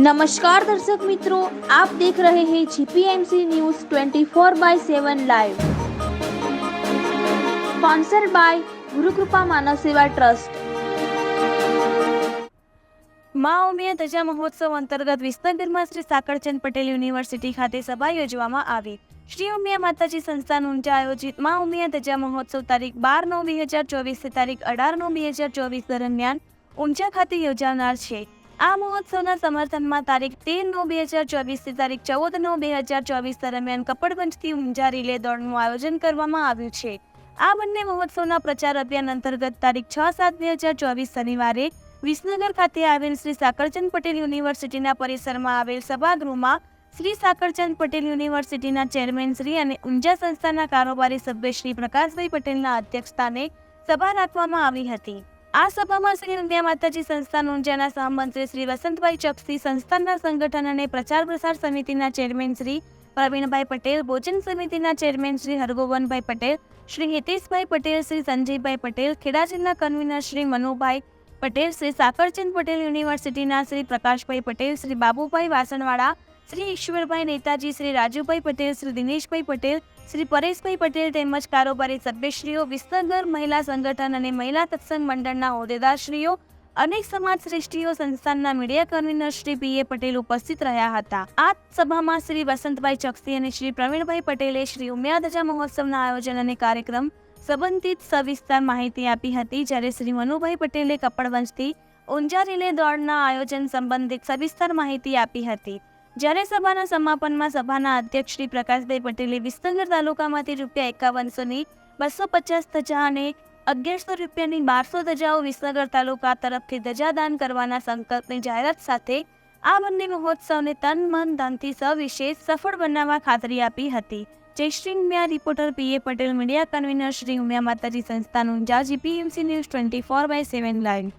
नमस्कार दर्शक मित्रों, आप देख रहे हैं जीपीएमसी news 24/7 live, sponsored by Gurukripa मानव सेवा ट्रस्ट। મા ઉમિયા ધજા મહોત્સવ અંતર્ગત વિસનગરમાં શ્રી સાકળચંદ પટેલ યુનિવર્સિટી ખાતે સભા યોજવામાં આવી। શ્રી ઉમિયા માતાજી સંસ્થાન ઊંઝા આયોજિત મા ઉમિયા ધજા મહોત્સવ તારીખ 12/9/2024 થી તારીખ 18/9/2024 દરમિયાન ઊંઝા ખાતે યોજાનાર છે। આ મહોત્સવના સમર્થનમાં તારીખ 13/9/2024 થી તારીખ 14/9/2024 દરમિયાન કપડવંજથી ઊંઝા રિલે દોડનું આયોજન કરવામાં આવ્યું છે। આ બંને મહોત્સવના પ્રચાર અભિયાન અંતર્ગત તારીખ 6/7/2024 શનિવારે વિસનગર ખાતે આવેલ શ્રી સાકળચંદ પટેલ યુનિવર્સિટીના પરિસરમાં આવેલ સભાગૃહમાં શ્રી સાકળચંદ પટેલ યુનિવર્સિટીના ચેરમેન શ્રી અને ઊંઝા સંસ્થાના કારોબારી સભ્ય શ્રી પ્રકાશભાઈ પટેલના અધ્યક્ષસ્થાને સભા રાખવામાં આવી હતી। આ સભામાં શ્રી ઉમિયા માતાજી સંસ્થાન ઊંઝાના સહમંત્રી શ્રી વસંતભાઈ ચપસી, સંસ્થાનના સંગઠન અને પ્રચાર પ્રસાર સમિતિના ચેરમેન શ્રી પ્રવીણભાઈ પટેલ, ભોજન સમિતિના ચેરમેન શ્રી હરગોવનભાઈ પટેલ, શ્રી હિતેશભાઈ પટેલ, શ્રી સંજયભાઈ પટેલ, ખેડા જિલ્લા કન્વીનર શ્રી મનુભાઈ પટેલ, શ્રી સાકળચંદ પટેલ યુનિવર્સિટીના શ્રી પ્રકાશભાઈ પટેલ, શ્રી બાબુભાઈ વાસણવાળા, શ્રી ઈશ્વરભાઈ નેતાજી, શ્રી રાજુભાઈ પટેલ, શ્રી દિનેશભાઈ પટેલ, શ્રી પરેશભાઈ પટેલ તેમજ કારોબારી સભ્યશ્રીઓ, વિસનગર મહિલા સંગઠન અને મહિલા સત્સંગ મંડળના હોદ્દેદારશ્રીઓ, અનેક સમાજ શ્રેષ્ઠીઓ, સંસ્થાનના મીડિયા કન્વીનર શ્રી પીએ પટેલ ઉપસ્થિત રહ્યા હતા। આ સભામાં શ્રી વસંતભાઈ ચક્ષી અને શ્રી પ્રવીણભાઈ પટેલે શ્રી ઉમિયા ધજા મહોત્સવના આયોજન અને કાર્યક્રમ સંબંધિત સવિસ્તાર માહિતી આપી હતી, જ્યારે શ્રી મનુભાઈ પટેલે કપડવંજથી ઊંઝા રિલે દોડના આયોજન સંબંધિત સવિસ્તાર માહિતી આપી હતી। જ્યારે સભાના સમાપનમાં સભાના અધ્યક્ષ શ્રી પ્રકાશભાઈ પટેલે વિસનગર તાલુકામાંથી ₹5100ની 250 ધજા અને 1100 રૂપિયાની 1200 ધજાઓ વિસનગર તાલુકા તરફથી ધજાદાન કરવાના સંકલ્પની જાહેરાત સાથે આ બંને મહોત્સવને તન મન ધનથી સવિશેષ સફળ બનાવવા ખાતરી આપી હતી। જય શ્રી ઉમિયા રિપોર્ટર પીએ પટેલ, મીડિયા કન્વીનર શ્રી ઉમિયા માતાજી સંસ્થાન ઊંઝા, જીપીએમસી ન્યૂઝ 24/7 લાઈવ।